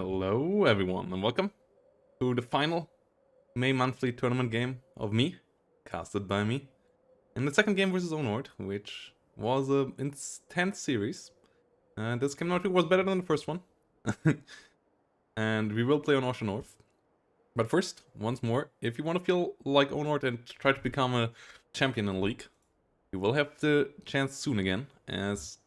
Hello everyone and welcome to the final May monthly tournament game of me, casted by me, in the second game versus Onord, which was a intense series. And this game not was better than the first one. And we will play on Ocean North. But first, once more, if you want to feel like Onord and try to become a champion in League, you will have the chance soon again, as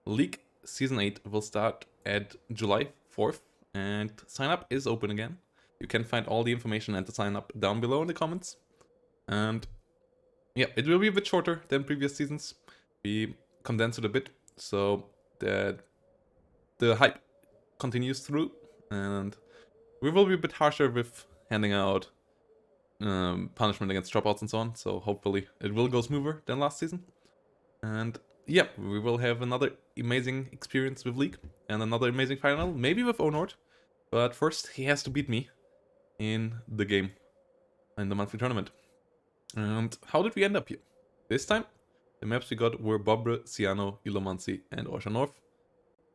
League Season 8 will start at July 4th. And sign up is open again. You can find all the information and the sign up down below in the comments. And yeah, it will be a bit shorter than previous seasons. We condensed it a bit so that the hype continues through, and we will be a bit harsher with handing out punishment against dropouts and so on. So hopefully it will go smoother than last season. And yeah, we will have another amazing experience with League and another amazing final, maybe with Onord. But first, he has to beat me in the game, in the monthly tournament. And how did we end up here? This time, the maps we got were Bobre, Ciano, Ilomancy, and Ocean North.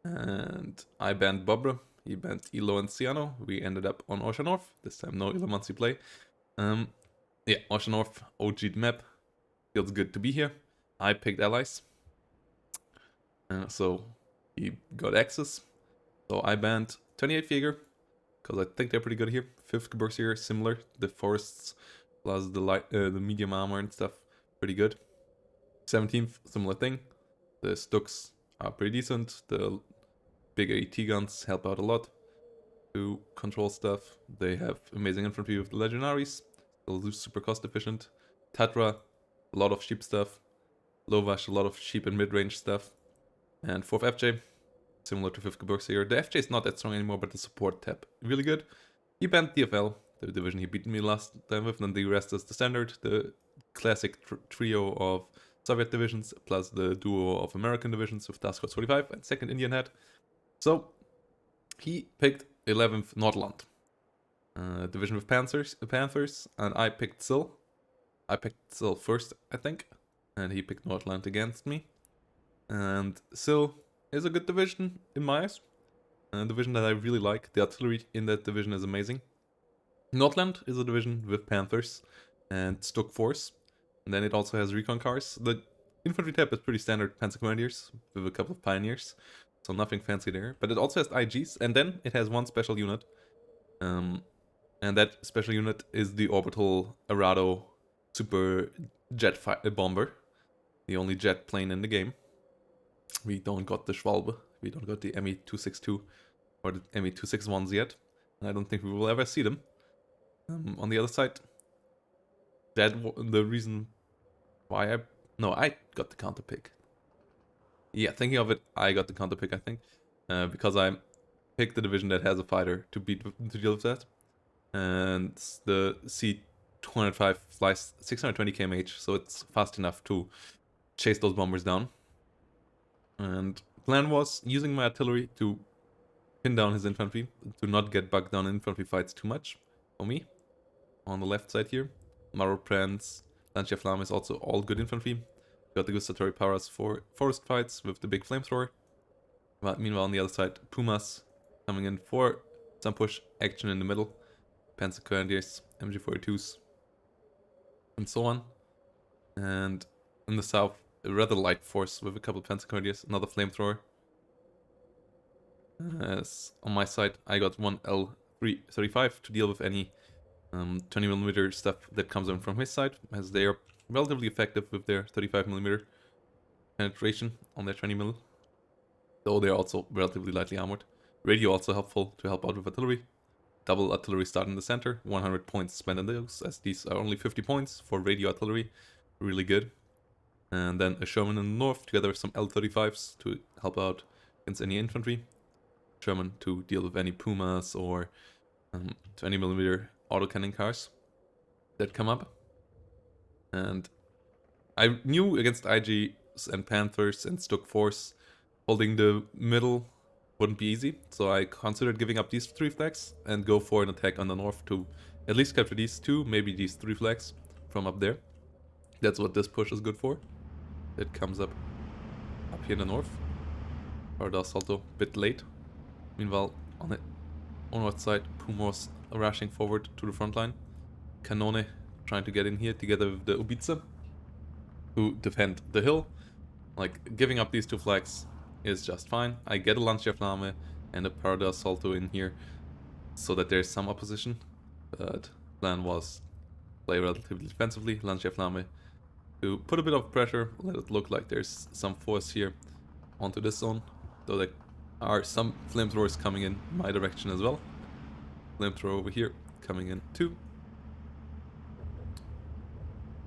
And I banned Bobre, he banned Ilo and Ciano. We ended up on Ocean North. This time, no Ilomancy play. Yeah, Ocean North, OG'd map. Feels good to be here. I picked allies. So he got access. So I banned 28 Jaeger, because I think they're pretty good here. 5th Geburgsier, similar. The forests plus the medium armor and stuff, pretty good. 17th, similar thing. The Stuks are pretty decent. The big AT guns help out a lot to control stuff. They have amazing infantry with the Legionaries. Still super cost efficient. Tatra, a lot of sheep stuff. Lovash, a lot of sheep and mid-range stuff. And 4th FJ, similar to 5th Geburgsier. The FJ is not that strong anymore, but the support tab, really good. He banned DFL, the division he beat me last time with, and the rest is the standard, the classic trio of Soviet divisions, plus the duo of American divisions with Task Force 45 and 2nd Indian Head. So, he picked 11th Nordland, division with Panthers, and I picked Sil. I picked Sil first, I think, and he picked Nordland against me. And Sil is a good division in my eyes. A division that I really like. The artillery in that division is amazing. Nordland is a division with Panthers and Stuk Force. And then it also has recon cars. The infantry tab is pretty standard Panzer Grenadiers with a couple of Pioneers. So nothing fancy there. But it also has IGs, and then it has one special unit. And that special unit is the Orbital Arado Super Jet Bomber. The only jet plane in the game. We don't got the Schwalbe, we don't got the ME-262 or the ME-261s yet, and I don't think we will ever see them. On the other side, the reason why I got the counter pick. Yeah, thinking of it, I got the counter pick, I think, because I picked the division that has a fighter to deal with that, and the C-205 flies 620 kmh, so it's fast enough to chase those bombers down. And plan was using my artillery to pin down his infantry, to not get bogged down in infantry fights too much, for me. On the left side here, Maropranz, Lancia Flamme is also all good infantry. Got the gustatory powers for forest fights with the big flamethrower. But meanwhile on the other side, Pumas coming in for some push action in the middle. Panzer Grenadiers, MG42s, and so on. And in the south, a rather light force with a couple of Panzer Grenadiers, another flamethrower. As on my side, I got one L335 to deal with any 20mm stuff that comes in from his side, as they are relatively effective with their 35mm penetration on their 20mm, though they are also relatively lightly armored. Radio also helpful to help out with artillery. Double artillery start in the center, 100 points spent on those, as these are only 50 points for radio artillery, really good. And then a Sherman in the north, together with some L35s to help out against any infantry. Sherman to deal with any Pumas or 20mm autocannon cars that come up. And I knew against IGs and Panthers and Stuk Force, holding the middle wouldn't be easy. So I considered giving up these 3 flags and go for an attack on the north to at least capture these 2, maybe these 3 flags from up there. That's what this push is good for. It comes up here in the north. Or does also a bit late. Meanwhile, on it Onord side, Puma was rushing forward to the front line. Canone trying to get in here together with the Ubice to defend the hill. Like, giving up these two flags is just fine. I get a Lancia and a Parada Salto in here so that there's some opposition. But plan was play relatively defensively, Lancia to put a bit of pressure, let it look like there's some force here onto this zone. Though there are some flamethrowers coming in my direction as well. Flamethrower over here coming in too.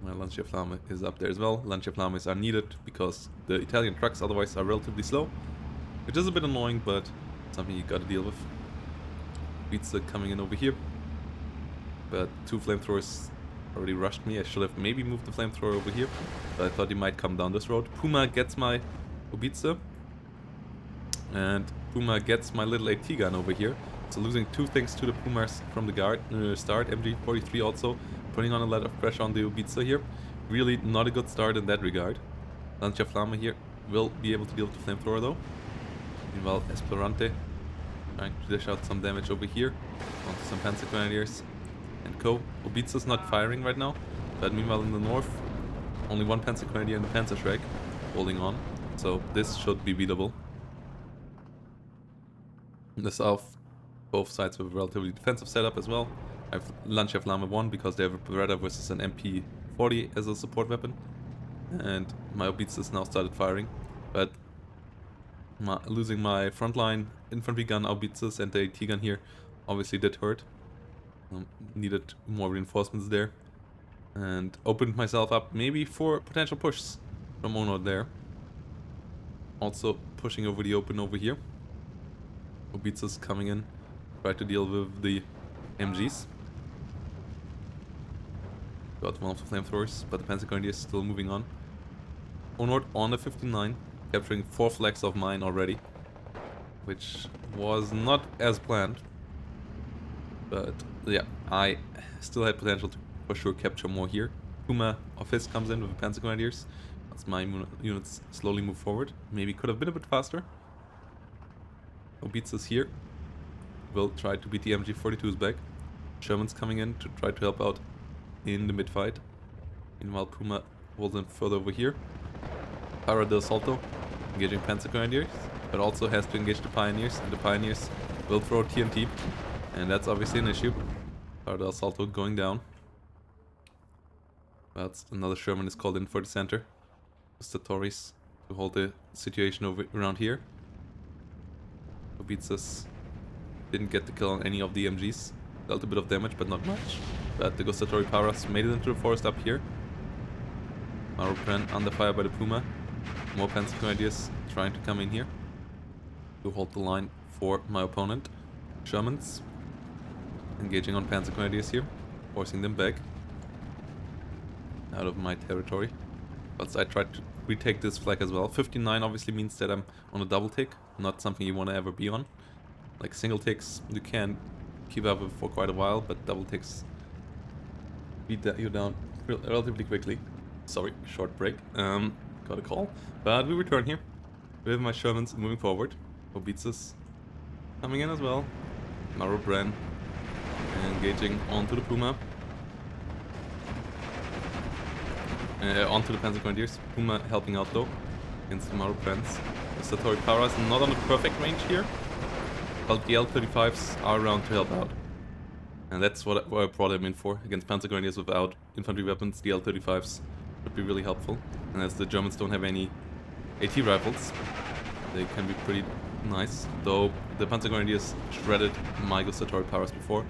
My Lancia Flame is up there as well. Lancia Flames are needed because the Italian trucks otherwise are relatively slow, which is a bit annoying, but something you gotta deal with. Pizza coming in over here, but two flamethrowers already rushed me. I should have maybe moved the flamethrower over here, but I thought he might come down this road. Puma gets my Ubice, and Puma gets my little AT gun over here. So losing two things to the Pumas from the start. MG43 also putting on a lot of pressure on the Ubice here. Really not a good start in that regard. Lancia Flame here will be able to deal with the flamethrower though. Meanwhile, Esperante trying to dish out some damage over here onto some Panzer Grenadiers and co. Ubice is not firing right now, but meanwhile in the north, only one Panzer Grenadier and the Panzer Shrek holding on. So this should be beatable. In the south, both sides have a relatively defensive setup as well. I have Lancia Flame 1 because they have a Beretta versus an MP40 as a support weapon. And my Ubice has now started firing. But losing my frontline infantry gun Ubices and the AT gun here obviously did hurt. Needed more reinforcements there. And opened myself up maybe for potential pushes from Onord there. Also pushing over the open over here. Ubices coming in. Try to deal with the MGs. Got one of the flamethrowers, but the Panzer Grenadier is still moving on. Onord on the 59, capturing 4 flags of mine already, which was not as planned. But yeah, I still had potential to for sure capture more here. Puma of his comes in with the Panzer Grenadiers. As my units slowly move forward. Maybe could have been a bit faster. Ubices here will try to beat the MG42s back. Sherman's coming in to try to help out in the mid-fight. Meanwhile, Puma holds in further over here. Para del Salto engaging Panzer Grenadiers, but also has to engage the Pioneers, and the Pioneers will throw TNT, and that's obviously an issue. Para del Salto going down. But another Sherman is called in for the center. Mr. Torres to hold the situation over around here. Ubices didn't get the kill on any of the MGs. Dealt a bit of damage, but not much. But the Gustatori Paras made it into the forest up here. Maropren under fire by the Puma. More Panzer Grenadiers trying to come in here to hold the line for my opponent. Shermans engaging on Panzer Grenadiers here, forcing them back out of my territory. But I tried to retake this flag as well. 59 obviously means that I'm on a double tick, not something you want to ever be on. Like single ticks you can keep up with for quite a while, but double ticks beat you down relatively quickly. Sorry, short break. Got a call. But we return here with my Shermans moving forward. Ubices coming in as well. Maropren engaging onto the Puma. Onto the Panzer Grenadiers. Puma helping out though against the Maroprens. The Satori Para is not on the perfect range here, but the L-35s are around to help out. And that's what I brought him in for. Against Panzer Grenadiers without infantry weapons, the L-35s would be really helpful. And as the Germans don't have any AT rifles, they can be pretty nice. Though the Panzer Grenadiers shredded my Gustatori Paras before.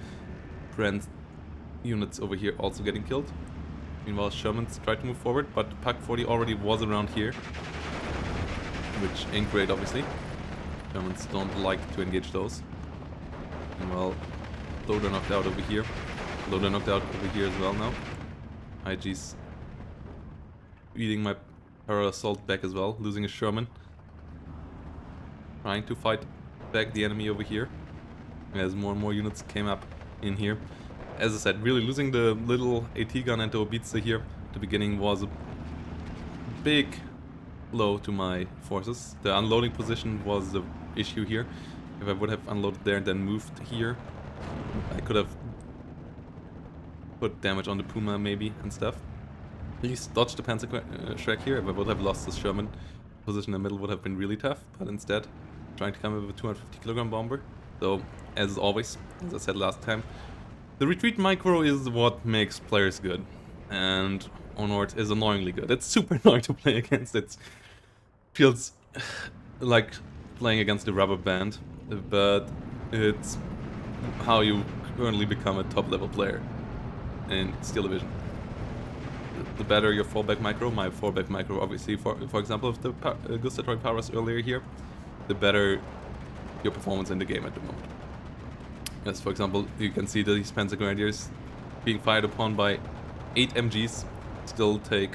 Brand's units over here also getting killed. Meanwhile, Shermans tried to move forward, but the PAC-40 already was around here. Which ain't great, obviously. Germans don't like to engage those. Meanwhile, Loader knocked out over here. Loader knocked out over here as well now. IG's eating my Para-Assault back as well, losing a Sherman. Trying to fight back the enemy over here. As more and more units came up in here. As I said, really losing the little AT gun and the Ubice here at the beginning was a big blow to my forces. The unloading position was the issue here. If I would have unloaded there and then moved here, I could have put damage on the Puma maybe and stuff. At least dodge the Panzer Shrek here. If I would have lost this Sherman, position in the middle would have been really tough. But instead, trying to come up with a 250 kilogram bomber. So, as always, as I said last time, the retreat micro is what makes players good. And Onord is annoyingly good. It's super annoying to play against. It feels like playing against a rubber band, but it's how you currently become a top level player in Steel Division. The better your fallback micro, my fallback micro obviously, for example, if the gustatory power was earlier here, the better your performance in the game at the moment. As for example, you can see these Panzer Grenadiers being fired upon by 8 MGs still take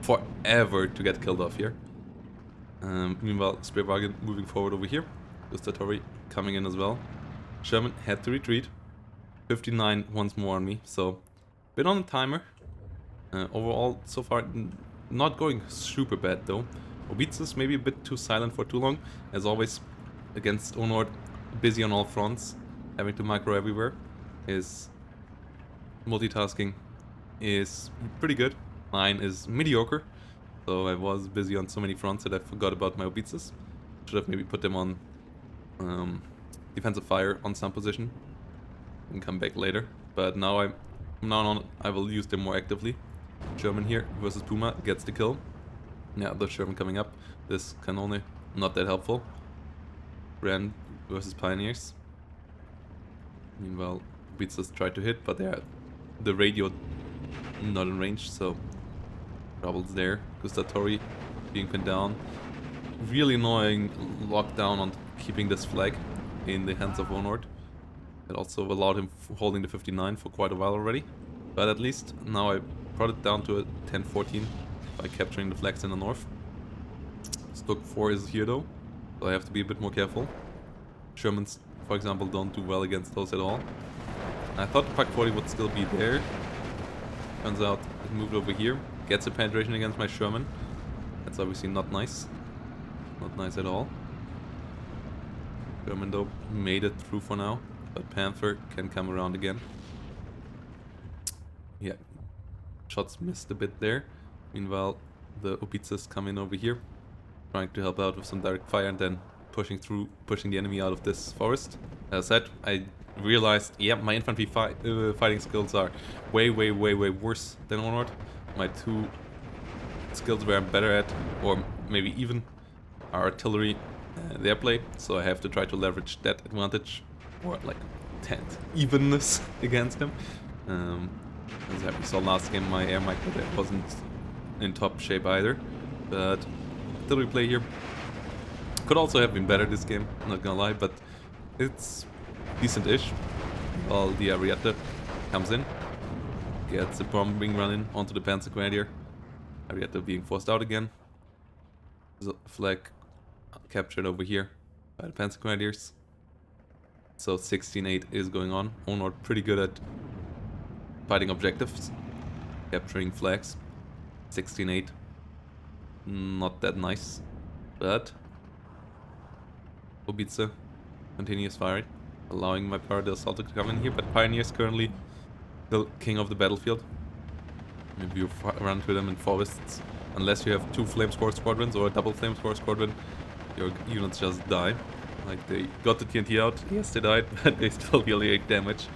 forever to get killed off here. Meanwhile, Speerwagen moving forward over here. Gustatory coming in as well. Sherman had to retreat. 59 once more on me, so bit on the timer. Overall, so far, not going super bad though. Obitsis maybe a bit too silent for too long. As always, against Onord, busy on all fronts, having to micro everywhere. His multitasking is pretty good. Mine is mediocre. So I was busy on so many fronts that I forgot about my Obitsis. Should have maybe put them on defensive fire on some position and come back later. But now from now on I will use them more actively. Sherman here versus Puma gets the kill. Yeah, the Sherman coming up. This Canone, not that helpful. Ren versus Pioneers. Meanwhile, Obitsis tried to hit, but the radio not in range, so troubles there. Gustatory being pinned down. Really annoying lockdown on keeping this flag in the hands of Onord. It also allowed him holding the 59 for quite a while already. But at least now I brought it down to a 10-14 by capturing the flags in the north. Stock 4 is here though, so I have to be a bit more careful. Shermans, for example, don't do well against those at all. I thought the Pak 40 would still be there. Turns out it moved over here. Gets a penetration against my Sherman. That's obviously not nice. Not nice at all. Sherman though made it through for now, but Panther can come around again. Yeah, shots missed a bit there. Meanwhile, the Obitsis come in over here, trying to help out with some direct fire and then pushing the enemy out of this forest. As I said, I realized, yeah, my infantry fighting skills are way worse than Onord. My two skills where I'm better at, or maybe even, are artillery and airplay, so I have to try to leverage that advantage, or like 10 evenness against him. As we saw last game, my air micro there wasn't in top shape either, but artillery play here could also have been better this game, not gonna lie, but it's decent-ish. While the Arietta comes in, gets a bombing run in onto the Panzer Grenadier. Arietta being forced out again. There's a flag captured over here by the Panzer Grenadiers. So 16-8 is going on. Onord pretty good at fighting objectives, capturing flags. 16-8, not that nice, but Obitze continues firing, allowing my Power Assault to come in here, but Pioneers currently the king of the battlefield. If you run through them in forests, unless you have 2 Flamespore squadrons or a double Flamespore squadron, your units just die. Like, they got the TNT out, yes they died, but they still deal 8 damage.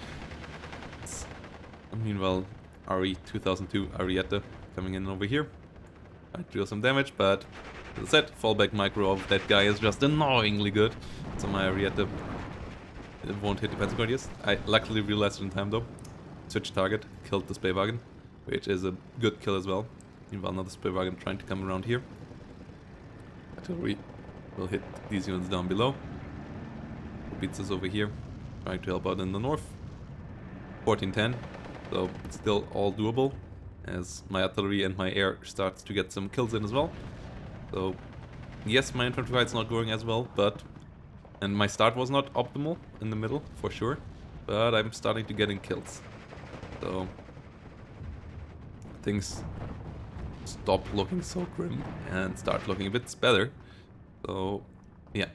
Meanwhile, RE 2002 Arietta coming in over here. I deal some damage, but as I said, fallback micro of that guy is just annoyingly good. So my Arietta won't hit the Panzer Grenadiers. I luckily realized it in time though. Switch target, killed the Speerwagen, which is a good kill as well. Meanwhile, another Speerwagen trying to come around here. Artillery will hit these units down below. Beats us over here, trying to help out in the north. 14-10, so it's still all doable, as my artillery and my air starts to get some kills in as well. So yes, my infantry fight's not going as well, and my start was not optimal in the middle for sure, but I'm starting to get in kills. So things stop looking so grim and start looking a bit better. So yeah,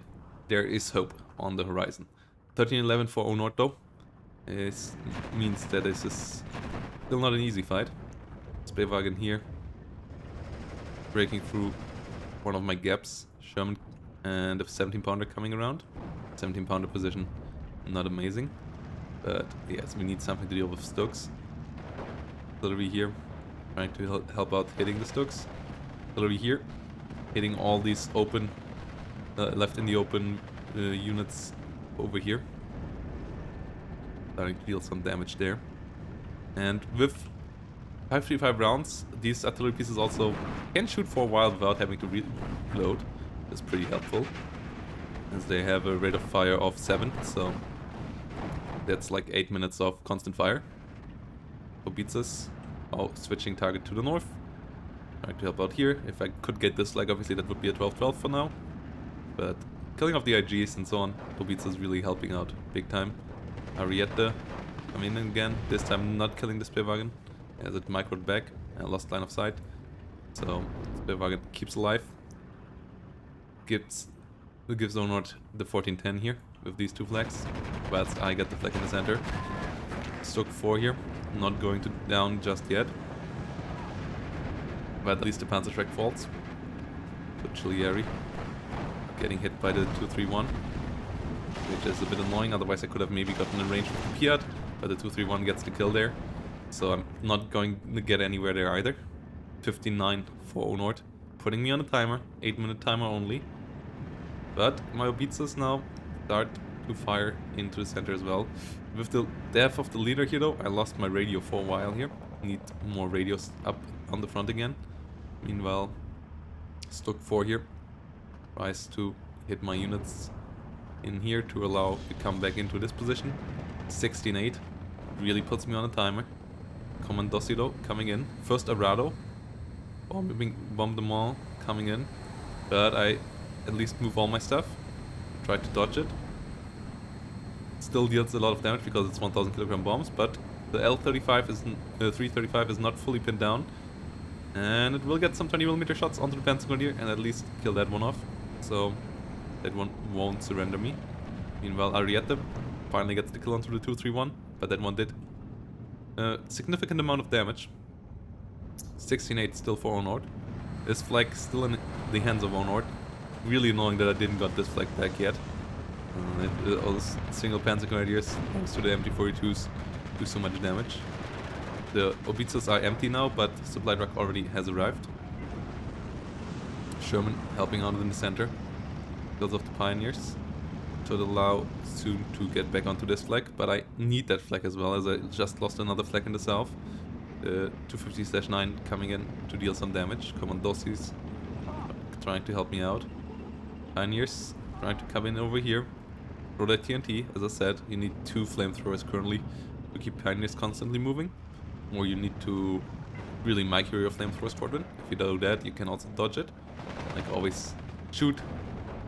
there is hope on the horizon. 13-11 for Onord though. Means that this is still not an easy fight. Speerwagen here. Breaking through one of my gaps. Sherman and a 17-pounder coming around. 17-pounder position, not amazing. But yes, we need something to deal with Stokes. Artillery here, trying to help out hitting the Stokes. Artillery here, hitting all these open, left in the open units over here. Starting to deal some damage there. And with 535 rounds, these artillery pieces also can shoot for a while without having to reload. That's pretty helpful, as they have a rate of fire of 7, so that's like 8 minutes of constant fire. Obitsas, switching target to the north. Trying to help out here. If I could get this flag, obviously that would be a 12-12 for now. But killing off the IGs and so on, Obitsas is really helping out big time. Arietta coming in again, this time not killing the Speerwagen, as it microed back and lost line of sight. So Speerwagen keeps alive. Gives Onord the 14-10 here with these 2 flags, whilst I get the flag in the center. Stoke 4 here, not going to down just yet. But at least the Panzerschreck falls. So Chiliari getting hit by the 231, which is a bit annoying, otherwise I could have maybe gotten in range with the Piat, but the 231 gets the kill there. So I'm not going to get anywhere there either. 59 for Onord, putting me on a timer, 8-minute timer only. But my Obitsas now start to fire into the center as well. With the death of the leader here though, I lost my radio for a while here. Need more radios up on the front again. Meanwhile, Stoke 4 here tries to hit my units in here to allow to come back into this position. 16-8 really puts me on a timer. Commandossi though coming in. First Arado, bomb them all coming in, but I at least move all my stuff. Try to dodge it. Still deals a lot of damage because it's 1000 kilogram bombs, but the L35 is 335 is not fully pinned down, and it will get some 20mm shots onto the Panzergrenadier and at least kill that one off. So that one won't surrender me. Meanwhile, Arietta finally gets the kill onto the 231, but that one did a significant amount of damage. 16-8 still for Onord. This flag still in the hands of Onord. Really annoying that I didn't got this flag back yet. All the single Panzer Grenadiers, thanks to the MT-42s, do so much damage. The Obitsas are empty now, but supply truck already has arrived. Sherman helping out in the center. Kills off the Pioneers to allow soon to get back onto this flag, but I need that flag as well, as I just lost another flag in the south. 250/9 coming in to deal some damage. Commandossis trying to help me out. Pioneers trying to come in over here. Throw that TNT. As I said, you need 2 flamethrowers currently to keep Pioneers constantly moving. Or you need to really micro your flamethrower squadron. If you do that, you can also dodge it. Like always, shoot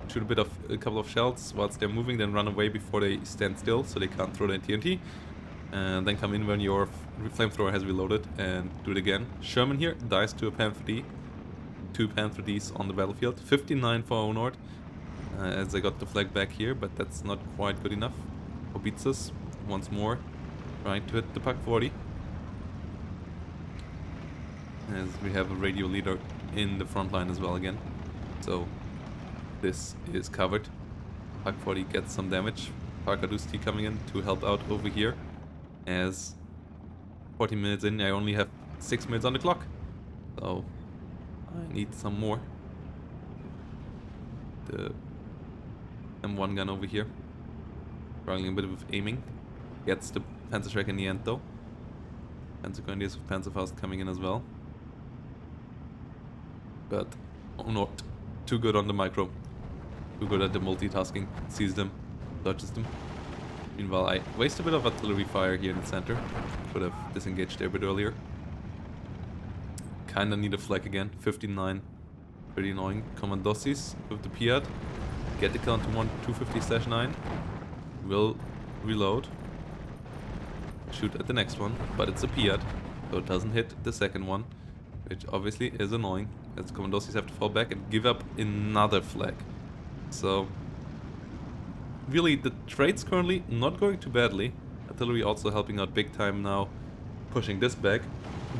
a couple of shells whilst they're moving, then run away before they stand still, so they can't throw the TNT. And then come in when your flamethrower has reloaded and do it again. Sherman here dies to a Panther D. 2 Panther Ds on the battlefield. 59 for Onord, as I got the flag back here, but that's not quite good enough. Obitsas once more trying to hit the Pak 40. As we have a radio leader in the front line as well again. So this is covered. Pak 40 gets some damage. Parkadusti coming in to help out over here. As 40 minutes in, I only have 6 minutes on the clock. So I need some more. The M1 gun over here, struggling a bit with aiming. Gets the Panzerschreck in the end though. Panzergrenadiers with Panzerfaust coming in as well. But Onord, too good on the micro. Too good at the multitasking. Sees them, dodges them. Meanwhile, I waste a bit of artillery fire here in the center. Could have disengaged there a bit earlier. Kinda need a flag again. 59. Pretty annoying. Commandossis with the Piat. Get the kill onto 250/9. Will reload. Shoot at the next one, but it's a Piat, so it doesn't hit the second one, which obviously is annoying, as Commandossis have to fall back and give up another flag. So really, the trade's currently not going too badly. Artillery also helping out big time now, pushing this back.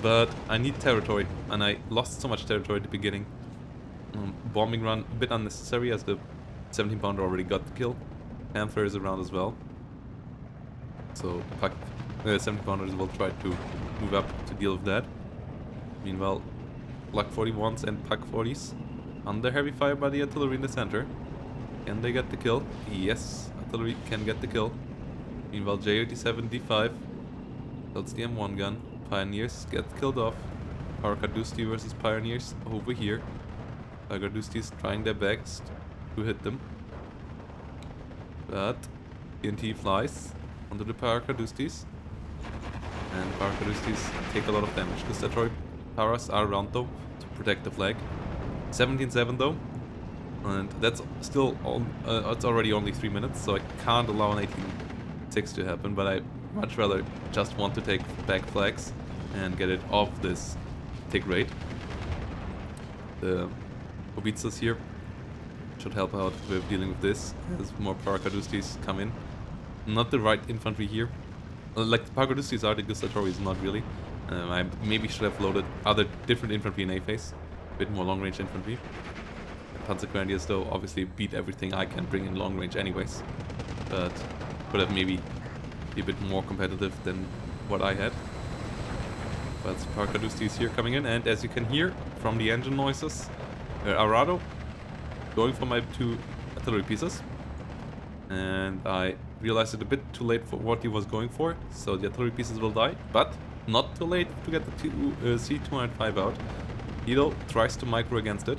But I need territory, and I lost so much territory at the beginning. Bombing run, a bit unnecessary as the 17 pounder already got the kill. Panther is around as well. So the 17 pounders will try to move up to deal with that. Meanwhile, Plug 41s and Puck 40s under heavy fire by the artillery in the center. Can they get the kill? Yes, artillery can get the kill. Meanwhile, J87 D5 kills the M1 gun. Pioneers get killed off. Parakadusti versus Pioneers over here. Parakadusti's trying their best to hit them. But TNT flies onto the Parakadustis. And Parakadustis take a lot of damage. Gustatory Paras are around though to protect the flag. 17-7 though. And that's still it's already only 3 minutes, so I can't allow an 18-6 to happen, but I much rather just want to take back flags and get it off this tick rate. The Obitsas here should help out with dealing with this as more Parakadustis come in. Not the right infantry here. Like the Parakadustis are, the Gustatories not really. I maybe should have loaded other different infantry in A phase. A bit more long range infantry. Panzergrenadiers though obviously beat everything I can bring in long range anyways. But could have maybe be a bit more competitive than what I had. But Parakadustis here coming in, and as you can hear from the engine noises, Arado going for my 2 artillery pieces. And I realized it a bit too late for what he was going for, so the artillery pieces will die, but not too late to get the C205 out. Hilo tries to micro against it,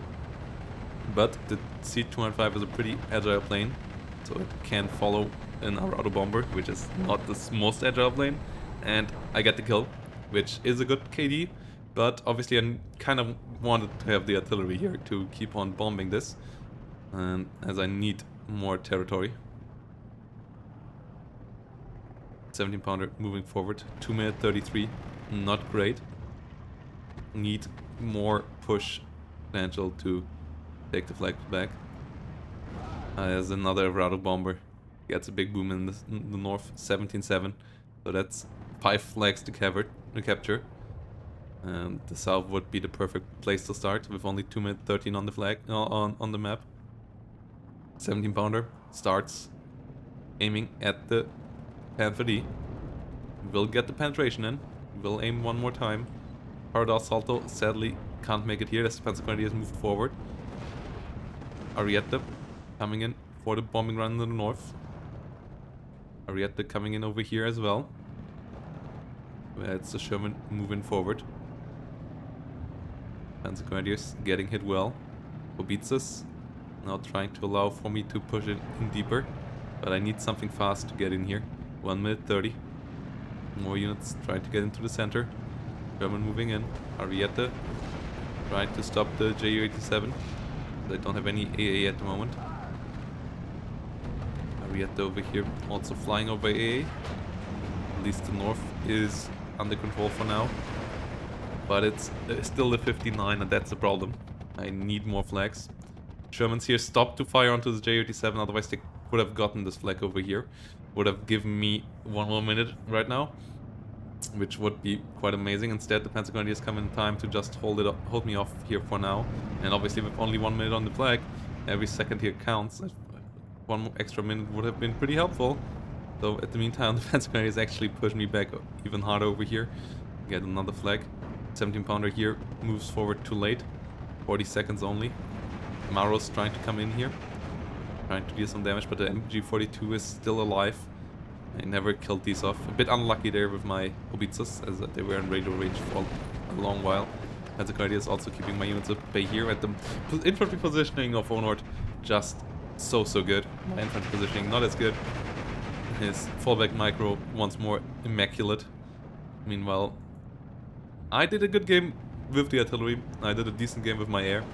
but the C205 is a pretty agile plane, so it can follow an Arado bomber, which is not the most agile plane, and I get the kill, which is a good KD, but obviously I kind of wanted to have the artillery here to keep on bombing this, as I need more territory. 17 pounder moving forward, 2 minute 33, not great. Need more push potential to take the flag back. There's another Arado bomber, gets a big boom in the north, 17-7, so that's 5 flags to capture. And the south would be the perfect place to start with only 2 minute 13 on the flag on the map. 17 pounder starts aiming at the Panther D. Will get the penetration in. Will aim one more time. Parada Salto sadly can't make it here as the Panzergrenadier has moved forward. Arietta coming in for the bombing run in the north. Arietta coming in over here as well. It's the Sherman moving forward. Panzergrenadiers getting hit well. Obitsas now trying to allow for me to push it in deeper. But I need something fast to get in here. 1 minute 30. More units trying to get into the center. German moving in. Arietta trying to stop the Ju-87. They don't have any AA at the moment. Arietta over here also flying over AA. At least the north is under control for now. But it's still the 59 and that's the problem. I need more flags. Shermans here stopped to fire onto the Ju-87, otherwise they would have gotten this flag over here. Would have given me 1 more minute right now, which would be quite amazing. Instead, the Panzergrenadiers come in time to just hold me off here for now. And obviously, with only 1 minute on the flag, every second here counts. 1 more extra minute would have been pretty helpful. So, at the meantime, the Panzergrenadiers actually push me back even harder over here. Get another flag. 17 pounder here moves forward too late. 40 seconds only. Maro's trying to come in here. Trying to deal some damage, but the MG42 is still alive. I never killed these off. A bit unlucky there with my Obitsas, as they were in radio range for a long while. Panzergrenadier is also keeping my units at bay here. At the infantry positioning of Onord, just so good. My infantry positioning not as good. His fallback micro once more immaculate. Meanwhile, I did a good game with the artillery. I did a decent game with my air.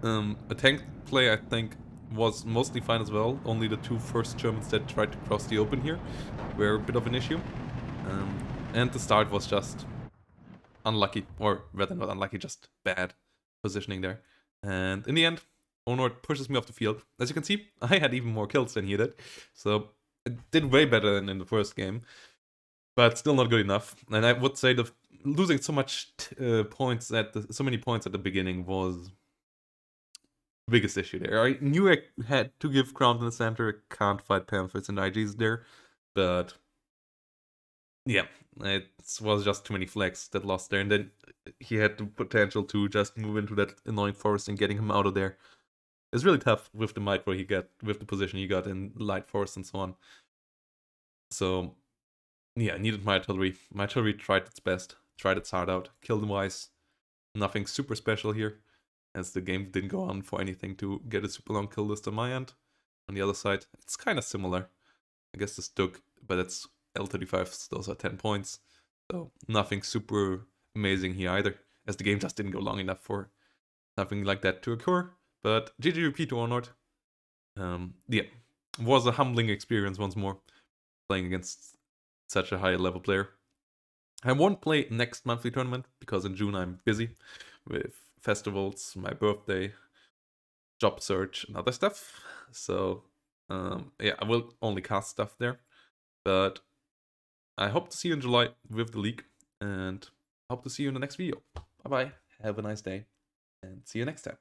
A tank play, I think, was mostly fine as well. Only the 2 first Germans that tried to cross the open here were a bit of an issue. And the start was just unlucky, or rather not unlucky, just bad positioning there. And in the end, Onord pushes me off the field. As you can see, I had even more kills than he did. So it did way better than in the first game. But still not good enough. And I would say the losing so much points so many points at the beginning was the biggest issue there. I knew I had to give ground in the center. Can't fight Panthers and IGs there. But yeah, it was just too many flags that lost there. And then he had the potential to just move into that annoying forest and getting him out of there. It's really tough with the micro he got, with the position he got in light forest and so on. So yeah, I needed my artillery. My artillery tried its best, tried its heart out, killed him wise. Nothing super special here, as the game didn't go on for anything to get a super long kill list on my end. On the other side, it's kind of similar. I guess this took, but it's L35s, those are 10 points. So nothing super amazing here either, as the game just didn't go long enough for something like that to occur. But GGVP to Onord. Yeah, was a humbling experience once more, playing against such a high level player. I won't play next monthly tournament because in June I'm busy with festivals, my birthday, job search, and other stuff. So yeah, I will only cast stuff there. But I hope to see you in July with the league, and hope to see you in the next video. Bye bye. Have a nice day, and see you next time.